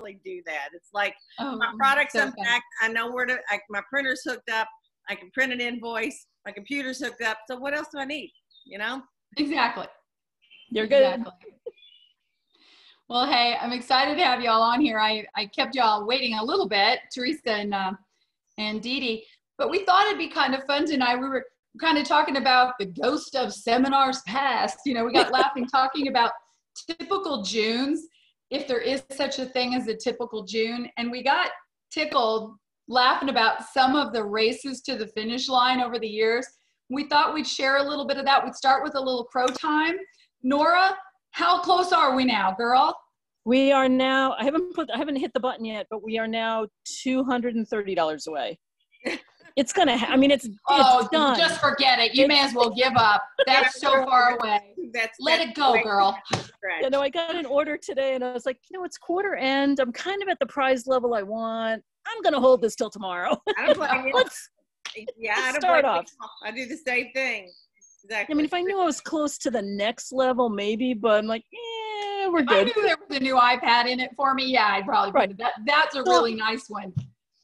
really do that. It's like Oh, my product's so unpacked. I know where to, my printer's hooked up. I can print an invoice. My computer's hooked up. So what else do I need? You know? Exactly. You're good. Exactly. Well, hey, I'm excited to have y'all on here. I kept y'all waiting a little bit, Teresa and Dee Dee, but we thought it'd be kind of fun tonight. We were kind of talking about the ghost of seminars past. You know, we got laughing talking about typical Junes, if there is such a thing as a typical June, and we got tickled laughing about some of the races to the finish line over the years. We thought we'd share a little bit of that. We'd start with a little crow time. Nora, how close are we now, girl? We are now, I haven't hit the button yet, but we are now $230 away. It's gonna, it's done. Just forget it. You may as well give up. That's so far away. Let it go, girl. You know, I got an order today and I was like, you know, it's quarter end. I'm kind of at the prize level I want. I'm gonna hold this till tomorrow. I don't blame you. Let's start off. I do the same thing. Exactly. I mean, if I knew I was close to the next level, maybe, but I'm like, we're good. If I knew there was a new iPad in it for me, yeah, I'd probably put it. That's a really nice one.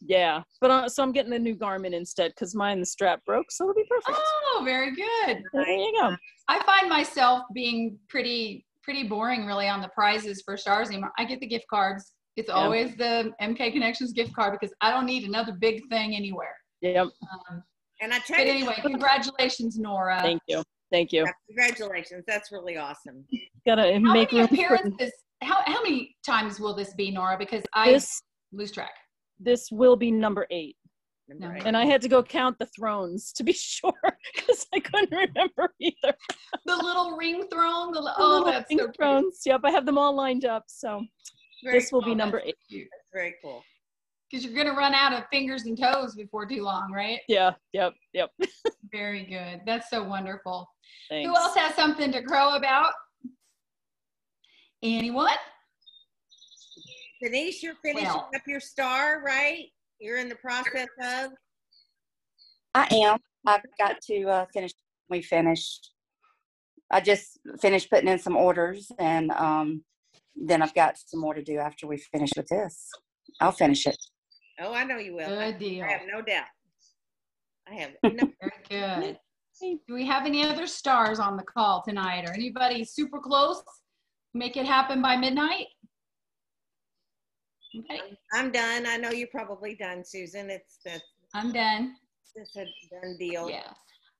Yeah, but so I'm getting a new Garmin instead because the strap broke, so it'll be perfect. Oh, very good. There you go. I find myself being pretty boring really on the prizes for stars anymore. I get the gift cards. It's always the MK Connections gift card because I don't need another big thing anywhere. Yep. And I tell but you, anyway, congratulations, Nora. Thank you. Yeah, congratulations. That's really awesome. Gotta make room. Appearances? How many times will this be, Nora? Because I lose track. This will be number 8. Number 8. And I had to go count the thrones to be sure because I couldn't remember either. The little ring throne. That's ring so thrones. Yep, I have them all lined up. So this will be number 8. That's very cool. Because you're going to run out of fingers and toes before too long, right? Yeah, yep. Very good. That's so wonderful. Thanks. Who else has something to crow about? Anyone? Denise, you're finishing up your star, right? You're in the process of? I am. I've got to finish. We finished. I just finished putting in some orders, and then I've got some more to do after we finish with this. I'll finish it. Oh, I know you will. Good deal. I have no doubt. I have no Very good. Do we have any other stars on the call tonight, or anybody super close? Make it happen by midnight? Okay. I'm done. I know you're probably done, Susan. I'm done. It's a done deal. Yeah.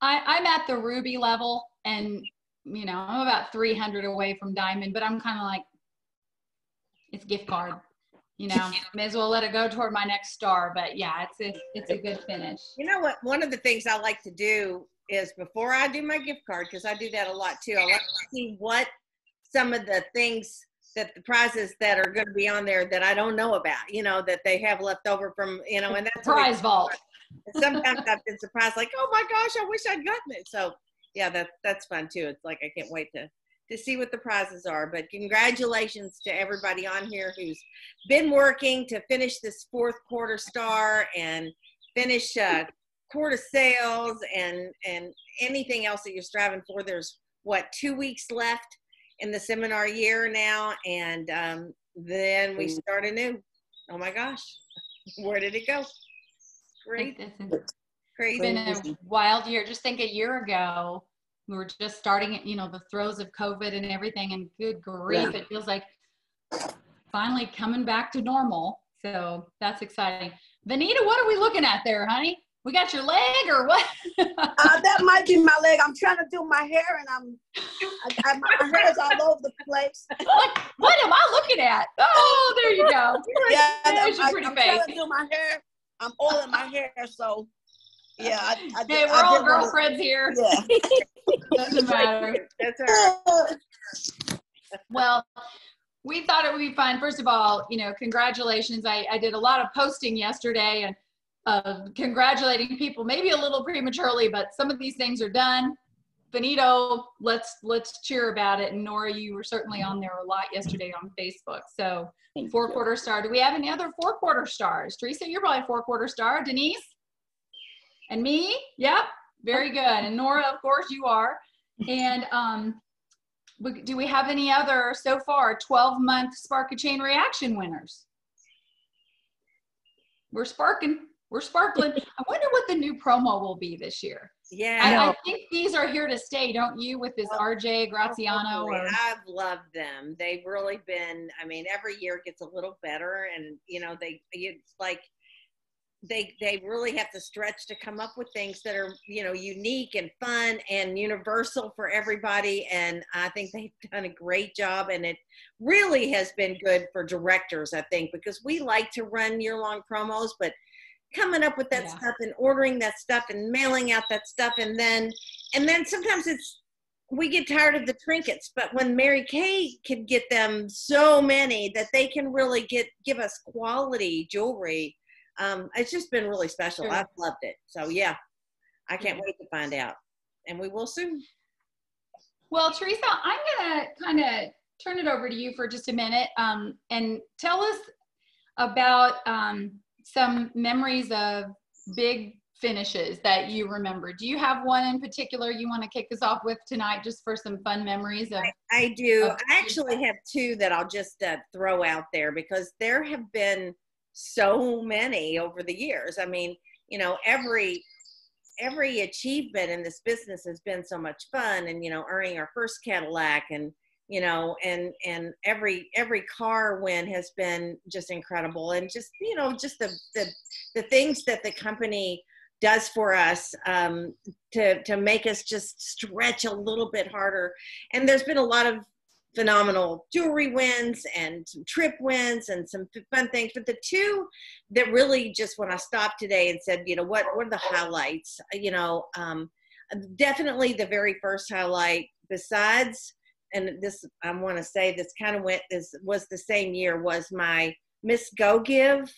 I'm at the ruby level, and you know, I'm about 300 away from diamond, but I'm kind of like, it's gift card. You know, may as well let it go toward my next star. But yeah, it's a good finish. You know what? One of the things I like to do is before I do my gift card, because I do that a lot too, I like to see what some of the things that the prizes that are going to be on there that I don't know about, you know, that they have left over from, you know, and that's prize vault. Sometimes I've been surprised, like, oh my gosh, I wish I'd gotten it. So yeah, that's fun too. It's like, I can't wait to see what the prizes are. But congratulations to everybody on here who's been working to finish this 4th quarter star and finish quarter sales and anything else that you're striving for. There's 2 weeks left in the seminar year now, and then we start anew. Oh my gosh, where did it go? Great. Crazy. It's been a wild year. Just think a year ago, we were just starting, you know, the throes of COVID and everything, and good grief, it feels like finally coming back to normal. So that's exciting. Vanita, what are we looking at there, honey? We got your leg or what? That might be my leg. I'm trying to do my hair, and my hair is all over the place. What am I looking at? Oh, there you go. Yeah, there's your pretty I'm face. trying to do my hair. I'm oiling my hair, so yeah. Hey, we're all girlfriends here. Yeah. Doesn't matter. That's all right. Well, we thought it would be fun. First of all, you know, congratulations. I did a lot of posting yesterday and congratulating people, maybe a little prematurely, but some of these things are done. Benito, let's cheer about it. And Nora, you were certainly on there a lot yesterday on Facebook. So 4-quarter star. Do we have any other 4-quarter stars? Teresa, you're probably a 4-quarter star. Denise? And me? Yep. Very good. And Nora, of course, you are. And do we have any other so far 12-month Spark a Chain Reaction winners? we're sparking. We're sparkling. I wonder what the new promo will be this year. Yeah. I think these are here to stay, don't you, with this RJ Graziano? Or I've loved them. They've really been, I mean, every year it gets a little better, and it's like they really have to stretch to come up with things that are, unique and fun and universal for everybody. And I think they've done a great job, and it really has been good for directors, I think, because we like to run year-long promos, but coming up with that stuff and ordering that stuff and mailing out that stuff, and then sometimes we get tired of the trinkets. But when Mary Kay can get them so many that they can really give us quality jewelry, it's just been really special. Sure. I've loved it. So yeah, I can't wait to find out, and we will soon. Well, Teresa, I'm gonna kind of turn it over to you for just a minute, and tell us about some memories of big finishes that you remember. Do you have one in particular you want to kick us off with tonight, just for some fun memories? I do. I actually have two that I'll just throw out there, because there have been so many over the years. I mean, every achievement in this business has been so much fun, and earning our first Cadillac, and and every car win has been just incredible, and just just the things that the company does for us to make us just stretch a little bit harder. And there's been a lot of phenomenal jewelry wins and some trip wins and some fun things, but the two that really just, when I stopped today and said, what are the highlights, definitely the very first highlight, besides, and this, I want to say this was the same year, was my Miss Go Give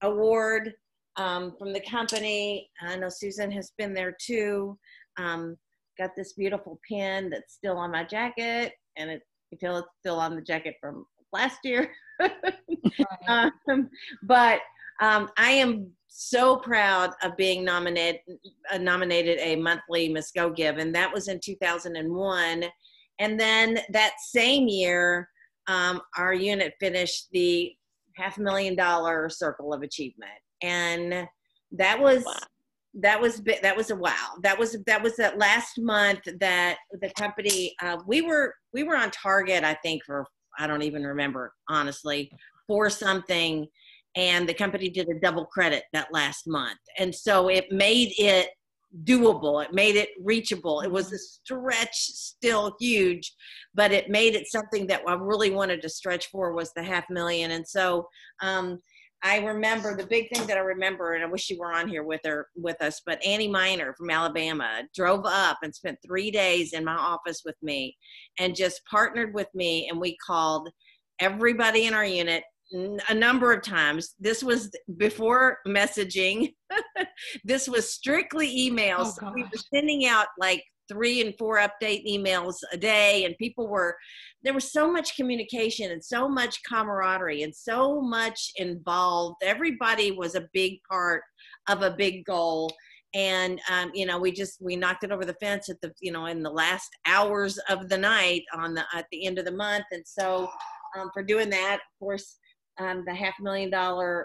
award from the company. I know Susan has been there too. Got this beautiful pin that's still on my jacket, and you feel it's still on the jacket from last year. But I am so proud of being nominated a monthly Miss Go Give, and that was in 2001. And then that same year, our unit finished the $500,000 Circle of Achievement, and that was that was a wow. That was that last month that the company we were on target, I think, for, I don't even remember honestly, for something, and the company did a double credit that last month, and so it made it doable. It made it reachable. It was a stretch, still huge, but it made it something that I really wanted to stretch for, was the $500,000. And so I remember the big thing that I remember, and I wish you were on here with us, but Annie Miner from Alabama drove up and spent 3 days in my office with me and just partnered with me. And we called everybody in our unit a number of times. This was before messaging. This was strictly emails. Oh, we were sending out like 3 and 4 update emails a day, and there was so much communication and so much camaraderie and so much involved. Everybody was a big part of a big goal. And, we knocked it over the fence at the, in the last hours of the night at the end of the month. And so for doing that, of course, the $500,000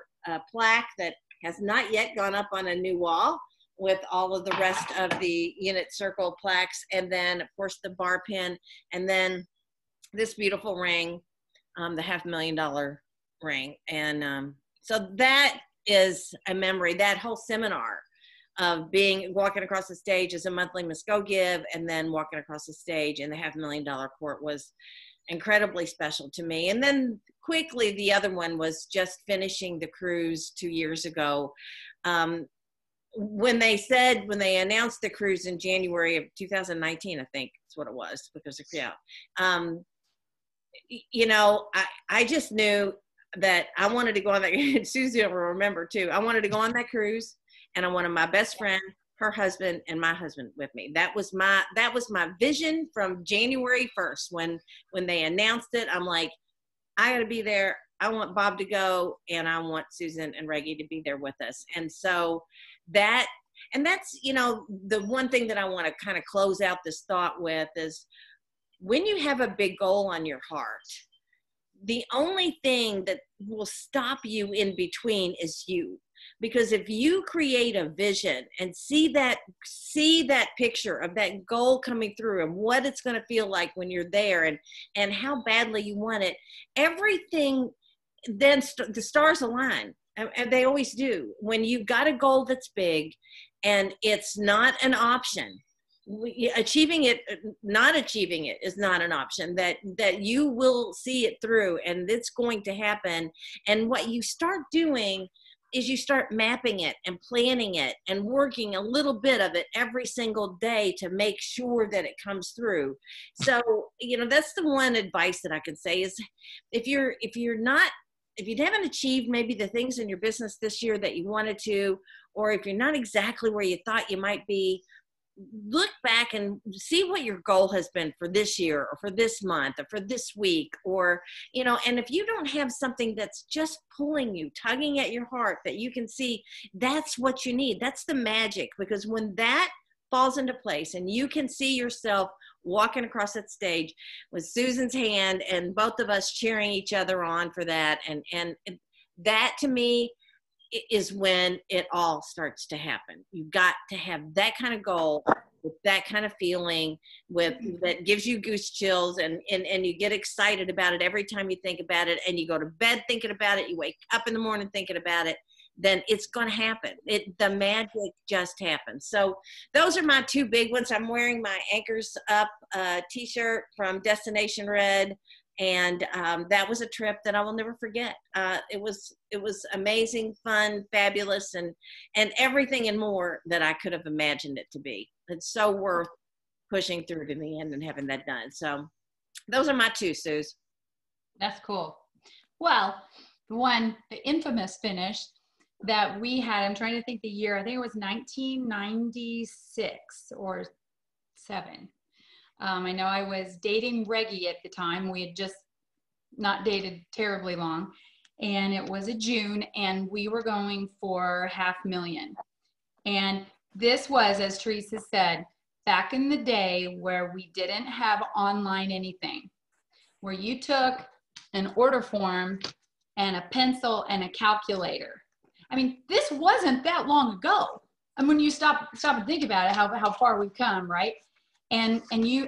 plaque that has not yet gone up on a new wall with all of the rest of the unit circle plaques, and then of course the bar pin, and then this beautiful ring, the $500,000 ring. And so that is a memory. That whole seminar of walking across the stage as a monthly Miss Go Give, and then walking across the stage in the $500,000 court, was incredibly special to me. And then quickly, the other one was just finishing the cruise 2 years ago. When they announced the cruise in January of 2019, I think that's what it was, because I just knew that I wanted to go on that. Susie will remember too. I wanted to go on that cruise, and I wanted my best friend, her husband, and my husband with me. That was my vision from January 1st. When they announced it, I'm like, I got to be there. I want Bob to go, and I want Susan and Reggie to be there with us. And so that's the one thing that I want to kind of close out this thought with is, when you have a big goal on your heart, the only thing that will stop you in between is you. Because if you create a vision and see that picture of that goal coming through and what it's going to feel like when you're there, and how badly you want it, everything, then the stars align. And they always do. When you've got a goal that's big and it's not an option, achieving it, not achieving it is not an option, that you will see it through and it's going to happen. And what you start doing is you start mapping it and planning it and working a little bit of it every single day to make sure that it comes through. So, that's the one advice that I can say is if you haven't achieved maybe the things in your business this year that you wanted to, or if you're not exactly where you thought you might be, look back and see what your goal has been for this year or for this month or for this week, or, and if you don't have something that's just pulling you, tugging at your heart, that you can see, that's what you need. That's the magic, because when that falls into place and you can see yourself walking across that stage with Susan's hand and both of us cheering each other on for that, and that to me is when it all starts to happen. You've got to have that kind of goal, with that kind of feeling, that gives you goose chills, and you get excited about it every time you think about it, and you go to bed thinking about it, you wake up in the morning thinking about it, then it's going to happen. The magic just happens. So those are my two big ones. I'm wearing my Anchors Up t-shirt from Destination Red. And that was a trip that I will never forget. It was amazing, fun, fabulous, and everything and more that I could have imagined it to be. It's so worth pushing through to the end and having that done. So those are my two, Suze. That's cool. Well, the infamous finish that we had, I'm trying to think the year, I think it was 1996 or 7. I know I was dating Reggie at the time. We had just not dated terribly long, and it was a June, and we were going for $500,000. And this was, as Teresa said, back in the day where we didn't have online anything, where you took an order form and a pencil and a calculator. I mean, this wasn't that long ago. And when you stop and think about it, how far we've come, right? And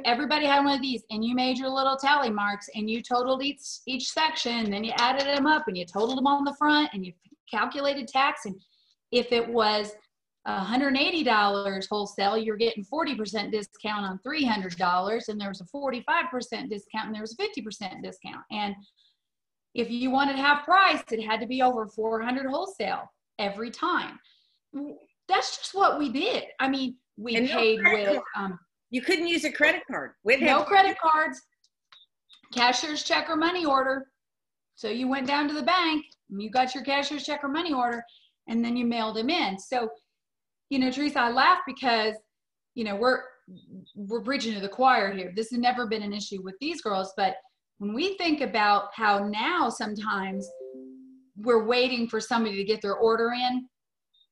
everybody had one of these, and you made your little tally marks, and you totaled each section, and then you added them up, and you totaled them on the front, and you calculated tax. And if it was $180 wholesale, you're getting 40% discount on $300, and there was a 45% discount, and there was a 50% discount. And if you wanted half price, it had to be over $400 wholesale every time. That's just what we did. I mean, we paid with you couldn't use a credit card. No credit cards, cashier's check or money order. So you went down to the bank and you got your cashier's check or money order, and then you mailed them in. So, Teresa, I laugh because, we're preaching to the choir here. This has never been an issue with these girls, but when we think about how now sometimes we're waiting for somebody to get their order in,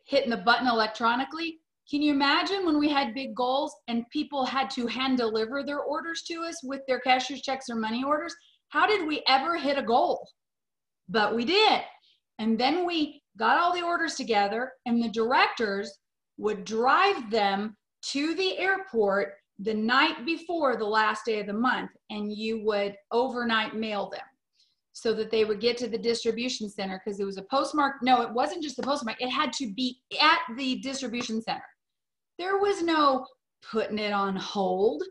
hitting the button electronically. Can you imagine when we had big goals and people had to hand deliver their orders to us with their cashier's checks or money orders? How did we ever hit a goal? But we did. And then we got all the orders together, and the directors would drive them to the airport the night before the last day of the month, and you would overnight mail them so that they would get to the distribution center, because it was a postmark. No, it wasn't just the postmark. It had to be at the distribution center. There was no putting it on hold.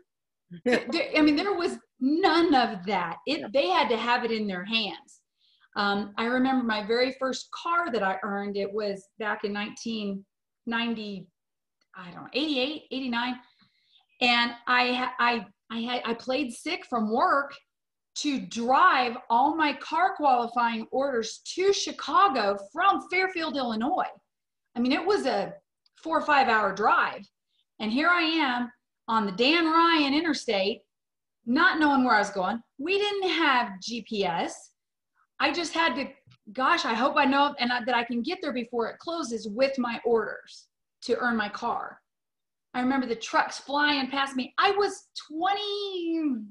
There was none of that. They had to have it in their hands. I remember my very first car that I earned, it was back in 1990, 88, 89. And I played sick from work to drive all my car qualifying orders to Chicago from Fairfield, Illinois. It was a 4 or 5 hour drive. And here I am on the Dan Ryan Interstate, not knowing where I was going. We didn't have GPS. I just had to, I hope I know that I can get there before it closes with my orders to earn my car. I remember the trucks flying past me. I was 20,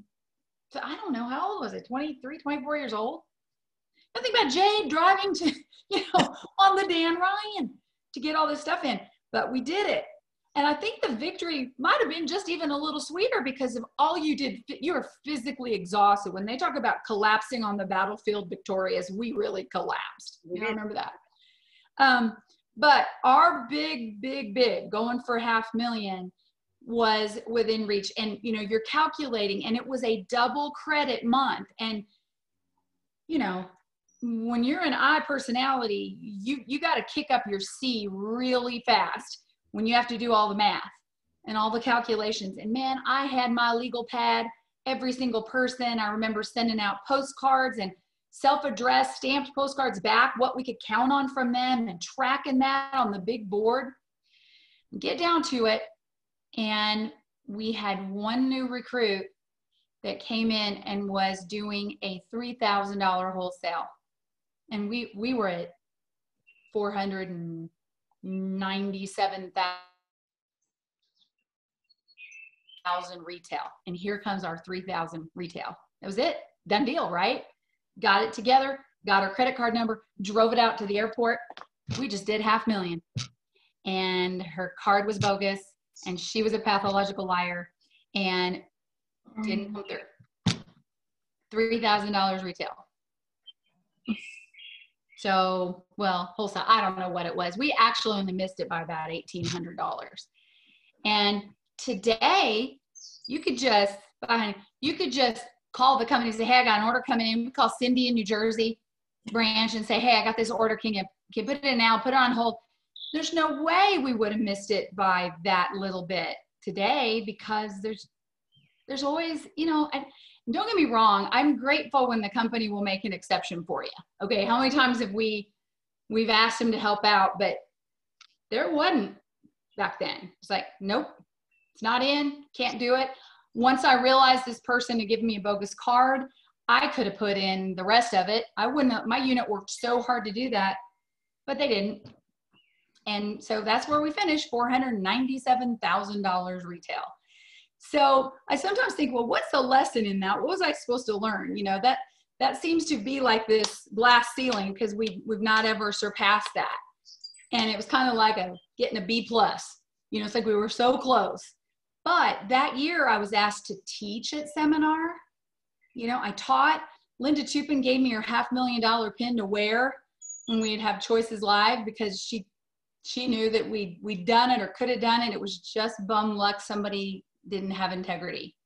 I don't know, how old was I? 23, 24 years old. Nothing about Jade driving to, on the Dan Ryan to get all this stuff in. But we did it. And I think the victory might have been just even a little sweeter because of all you did. You were physically exhausted. When they talk about collapsing on the battlefield victorious, we really collapsed. I remember that. But our big going for $500,000 was within reach. And, you're calculating, and it was a double credit month. And, when you're an I personality, you got to kick up your C really fast when you have to do all the math and all the calculations. And man, I had my legal pad, every single person. I remember sending out postcards and self-addressed stamped postcards back, what we could count on from them, and tracking that on the big board. Get down to it. And we had one new recruit that came in and was doing a $3,000 wholesale. And we were at 497,000 retail. And here comes our 3,000 retail. That was it. Done deal, right? Got it together, got her credit card number, drove it out to the airport. We just did $500,000. And her card was bogus, and she was a pathological liar, and didn't come through. $3,000 retail. So, well, wholesale, I don't know what it was. We actually only missed it by about $1,800. And today, you could just call the company and say, hey, I got an order coming in. We call Cindy in New Jersey branch and say, hey, I got this order. Can you put it in now, put it on hold? There's no way we would have missed it by that little bit today, because there's always, and don't get me wrong, I'm grateful when the company will make an exception for you. Okay, how many times have we've asked them to help out, but there wasn't back then. It's like, nope, it's not in, can't do it. Once I realized this person had given me a bogus card, I could have put in the rest of it. I wouldn't have, my unit worked so hard to do that, but they didn't. And so that's where we finished, $497,000 retail. So I sometimes think, well, what's the lesson in that? What was I supposed to learn? That seems to be like this glass ceiling, because we've not ever surpassed that. And it was kind of like getting a B+. It's like we were so close. But that year I was asked to teach at seminar. I taught. Linda Tupin gave me her $500,000 pin to wear when we'd have Choices Live, because she knew that we'd done it or could have done it. It was just bum luck somebody didn't have integrity.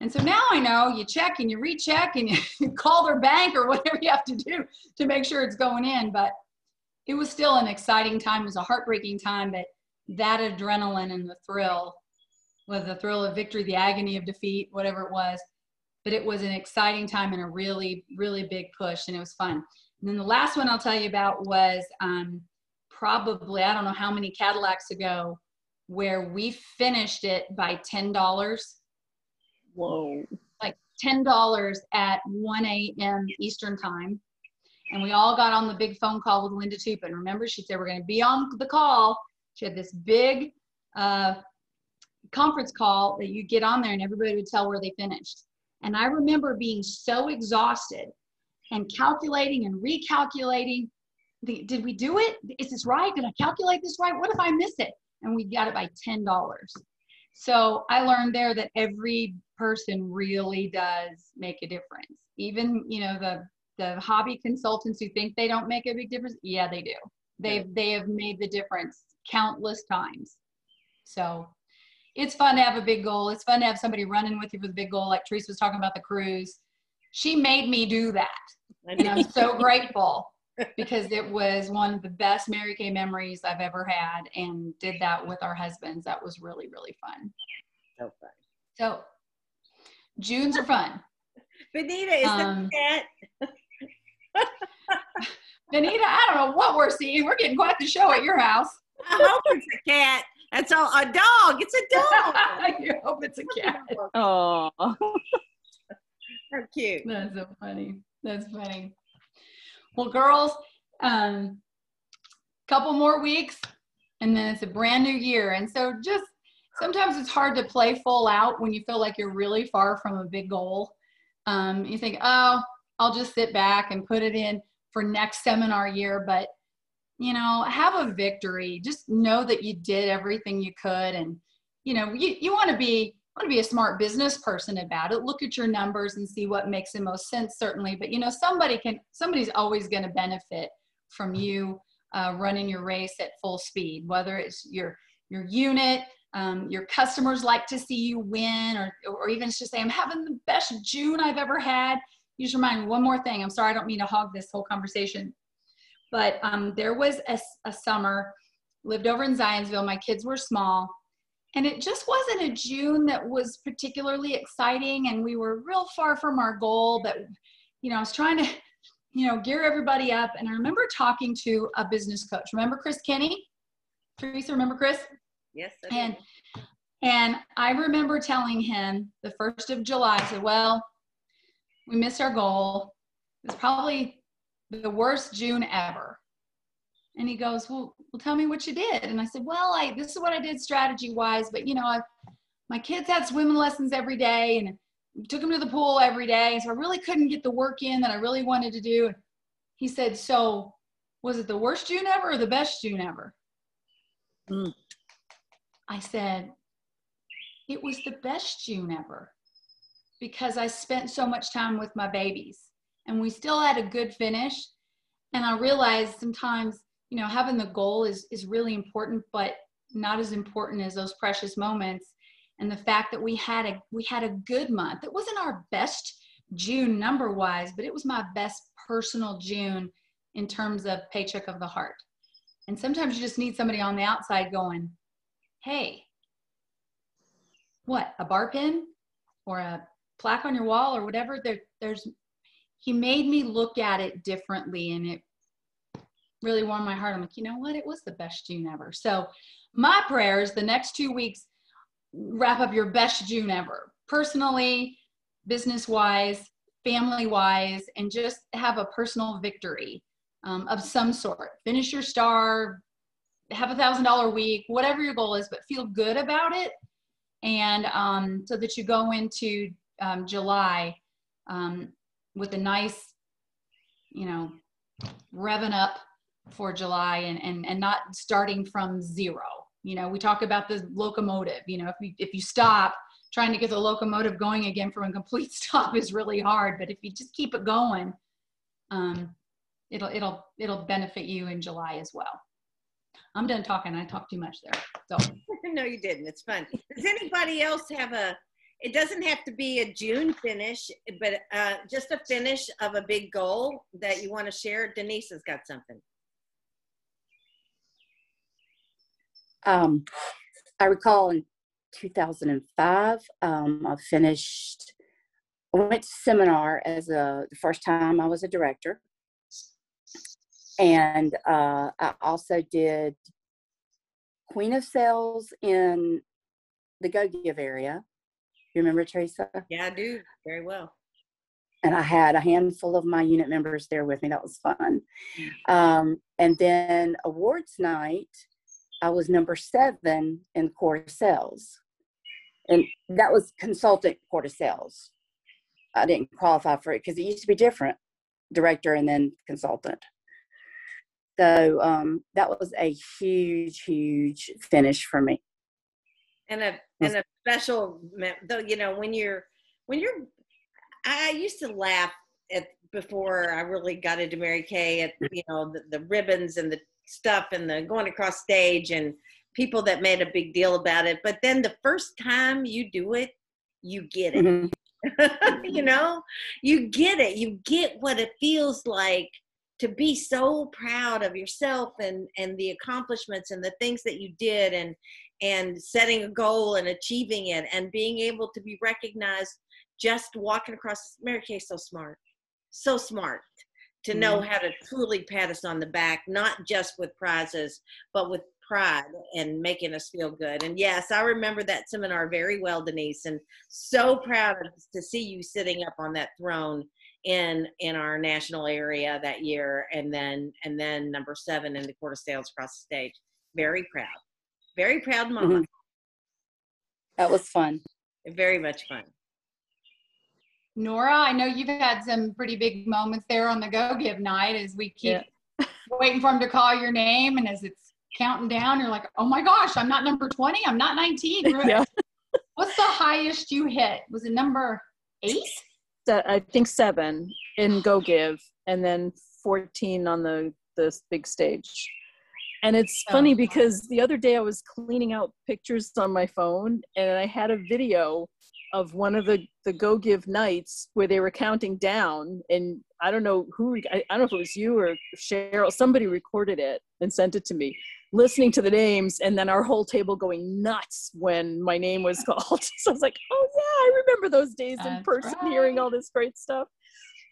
And so now I know you check and you recheck and you call their bank or whatever you have to do to make sure it's going in. But it was still an exciting time. It was a heartbreaking time, but that adrenaline and the thrill, whether the thrill of victory, the agony of defeat, whatever it was, but it was an exciting time and a really, really big push, and it was fun. And then the last one I'll tell you about was probably, I don't know how many Cadillacs ago, where we finished it by $10. Whoa. Like $10 at 1 a.m. Eastern time. And we all got on the big phone call with Linda Tupin. Remember, she said, we're going to be on the call. She had this big conference call that you get on there and everybody would tell where they finished. And I remember being so exhausted and calculating and recalculating. Did we do it? Is this right? Did I calculate this right? What if I miss it? And we got it by $10. So I learned there that every person really does make a difference. Even, the hobby consultants who think they don't make a big difference. Yeah, they do. They have made the difference countless times. So it's fun to have a big goal. It's fun to have somebody running with you with a big goal. Like Teresa was talking about the cruise. She made me do that. And I'm so grateful, because it was one of the best Mary Kay memories I've ever had, and did that with our husbands. That was really, really fun. So fun. So Junes are fun. Benita, is the cat? Benita, I don't know what we're seeing. We're getting quite the show at your house. I hope it's a cat. That's all. A dog. It's a dog. I hope it's a cat. Oh. How cute. That's so funny. That's funny. Well, girls, couple more weeks, and then it's a brand new year. And so just sometimes it's hard to play full out when you feel like you're really far from a big goal. You think, oh, I'll just sit back and put it in for next seminar year. But, you know, have a victory. Just know that you did everything you could. And, you know, you want to be a smart business person about it. Look at your numbers and see what makes the most sense, certainly. But, you know, somebody's always going to benefit from you running your race at full speed, whether it's your unit, your customers like to see you win, or even just say, I'm having the best June I've ever had. You just remind me one more thing. I'm sorry, I don't mean to hog this whole conversation, but there was a summer, lived over in Zionsville. My kids were small, and it just wasn't a June that was particularly exciting, and we were real far from our goal. But, you know, I was trying to, you know, gear everybody up. And I remember talking to a business coach. Remember Chris Kenny? Teresa, remember Chris? Yes, I do. And I remember telling him the 1st of July, I said, well, we missed our goal. It was probably the worst June ever. And he goes, well, tell me what you did. And I said, well, this is what I did strategy wise, but you know, my kids had swimming lessons every day and took them to the pool every day. So I really couldn't get the work in that I really wanted to do. He said, so was it the worst June ever or the best June ever? I said, it was the best June ever because I spent so much time with my babies and we still had a good finish. And I realized sometimes, you know, having the goal is really important, but not as important as those precious moments. And the fact that we had a good month. It wasn't our best June number wise, but it was my best personal June in terms of paycheck of the heart. And sometimes you just need somebody on the outside going, hey, what, a bar pin or a plaque on your wall or whatever? He made me look at it differently, and it really warmed my heart. I'm like, you know what? It was the best June ever. So my prayers, the next 2 weeks, wrap up your best June ever, personally, business-wise, family-wise, and just have a personal victory of some sort. Finish your star, have $1,000 week, whatever your goal is, but feel good about it. And so that you go into July with a nice, you know, revving up for July and not starting from zero. You know, we talk about the locomotive. You know, if you stop, trying to get the locomotive going again from a complete stop is really hard. But if you just keep it going, it'll benefit you in July as well. I'm done talking. I talked too much there. So no, you didn't. It's fun. Does anybody else have it doesn't have to be a June finish, but just a finish of a big goal that you want to share? Denise has got something. I recall in 2005, I went to seminar as the first time I was a director. And I also did Queen of Sales in the Go Give area. You remember, Teresa? Yeah, I do very well. And I had a handful of my unit members there with me. That was fun. And then awards night, I was number 7 in quarter sales. And that was consultant quarter sales. I didn't qualify for it because it used to be different, director and then consultant. So that was a huge, huge finish for me. And a special, you know, when you're, I used to laugh at before I really got into Mary Kay at, you know, the ribbons and the stuff and the going across stage and people that made a big deal about it. But then the first time you do it, you get it. Mm-hmm. You know, you get it. You get what it feels like to be so proud of yourself and the accomplishments and the things that you did and setting a goal and achieving it and being able to be recognized just walking across. Mary Kay's so smart to know how to truly pat us on the back, not just with prizes, but with pride and making us feel good. And yes, I remember that seminar very well, Denise, and so proud to see you sitting up on that throne in our national area that year, and then number 7 in the quarter sales across the stage. Very proud mama. Mm-hmm. That was fun. Very much fun. Nora, I know you've had some pretty big moments there on the Go Give night as we keep waiting for him to call your name, and as it's counting down, you're like, oh my gosh, I'm not number 20, I'm not 19. Yeah. What's the highest you hit? Was it number 8? I think 7 in Go Give, and then 14 on the big stage. And it's funny because the other day I was cleaning out pictures on my phone, and I had a video of one of the Go Give nights where they were counting down, and I don't know who, I don't know if it was you or Cheryl, somebody recorded it and sent it to me, listening to the names, and then our whole table going nuts when my name was called. So I was like, oh yeah, I remember those days in person, hearing all this great stuff.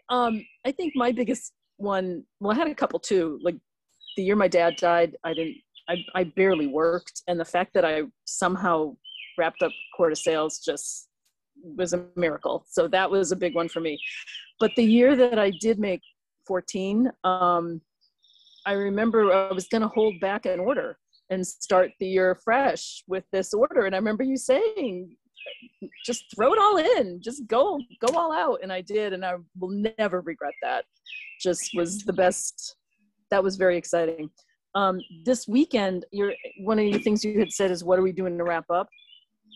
I think my biggest one, well, I had a couple too, like the year my dad died, I barely worked, and the fact that I somehow wrapped up Quarter Sales just was a miracle. So that was a big one for me. But the year that I did make 14, I remember I was going to hold back an order and start the year fresh with this order. And I remember you saying, just throw it all in, just go all out. And I did, and I will never regret that. Just was the best. That was very exciting. This weekend, one of the things you had said is, what are we doing to wrap up?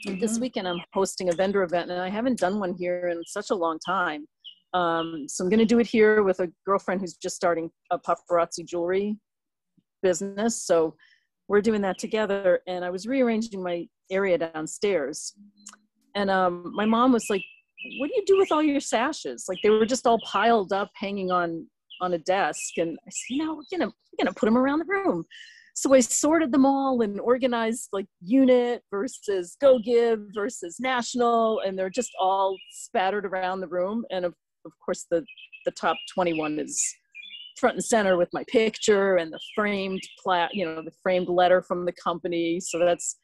Mm-hmm. This weekend, I'm hosting a vendor event, and I haven't done one here in such a long time. So I'm going to do it here with a girlfriend who's just starting a paparazzi jewelry business. So we're doing that together. And I was rearranging my area downstairs. And my mom was like, what do you do with all your sashes? Like, they were just all piled up, hanging on a desk. And I said, we're gonna put them around the room. So I sorted them all and organized, like, unit versus Go Give versus national, and they're just all spattered around the room. And of course, the top 21 is front and center with my picture and the framed the framed letter from the company. So that's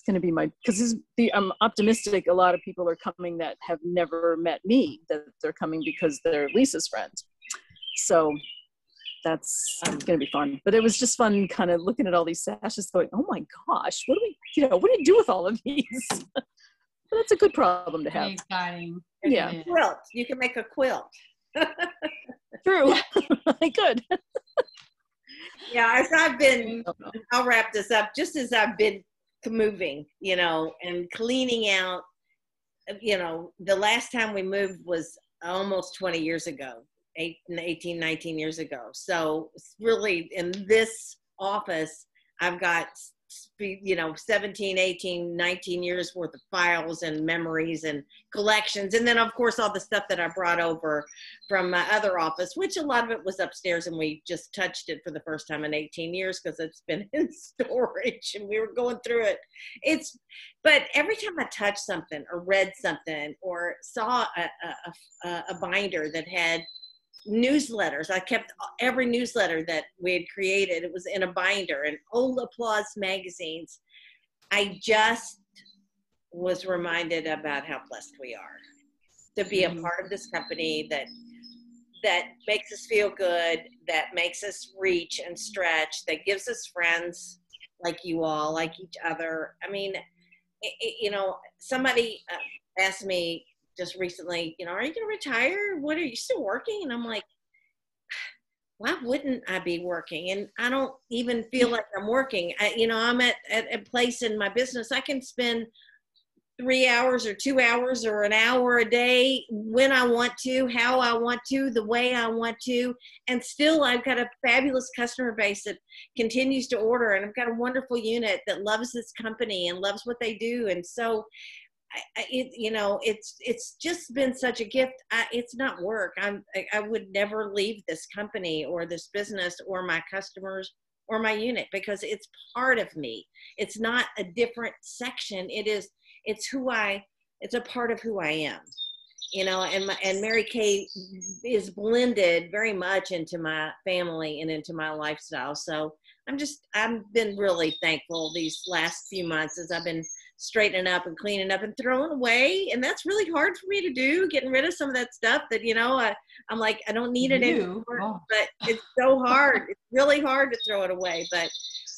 going to be because I'm optimistic. A lot of people are coming that have never met me, that they're coming because they're Lisa's friends. So that's going to be fun. But it was just fun kind of looking at all these sashes going, oh my gosh, what do you do with all of these? But that's a good problem to have. Very exciting. Yeah. Quilt. You can make a quilt. True. I could. Yeah, I'll wrap this up, just as I've been moving, and cleaning out, the last time we moved was almost 20 years ago. 18, 19 years ago. So really, in this office, I've got, 17, 18, 19 years worth of files and memories and collections. And then, of course, all the stuff that I brought over from my other office, which a lot of it was upstairs, and we just touched it for the first time in 18 years because it's been in storage and we were going through it. But every time I touched something or read something or saw a binder that had newsletters, I kept every newsletter that we had created. It was in a binder, and old Applause magazines. I just was reminded about how blessed we are to be a part of this company that makes us feel good, that makes us reach and stretch, that gives us friends like you all, like each other. I mean, somebody asked me just recently, are you going to retire? What, are you still working? And I'm like, why wouldn't I be working? And I don't even feel like I'm working. I'm at a place in my business. I can spend 3 hours or 2 hours or an hour a day when I want to, how I want to, the way I want to. And still I've got a fabulous customer base that continues to order. And I've got a wonderful unit that loves this company and loves what they do. And so it's just been such a gift. It's not work. I would never leave this company or this business or my customers or my unit, because it's part of me. It's not a different section. It's a part of who I am, and Mary Kay is blended very much into my family and into my lifestyle. So I've been really thankful these last few months as I've been straightening up and cleaning up and throwing away. And that's really hard for me to do, getting rid of some of that stuff that, I'm like, I don't need it anymore, but it's so hard. It's really hard to throw it away, but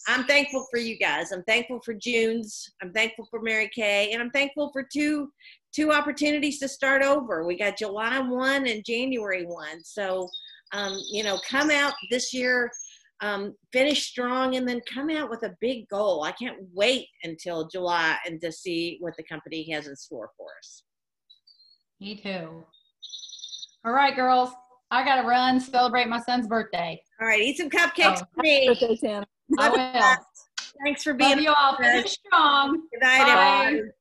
I'm thankful for you guys. I'm thankful for June's. I'm thankful for Mary Kay, and I'm thankful for two 2 opportunities to start over. We got July 1 and January 1. So, you know, come out this year, finish strong, and then come out with a big goal. I can't wait until July and to see what the company has in store for us. Me too. All right, girls. I got to run, celebrate my son's birthday. All right, eat some cupcakes for me. Birthday, Tana. I will. Thanks for being Love you all. with us. Finish strong. Good night, Bye. everyone.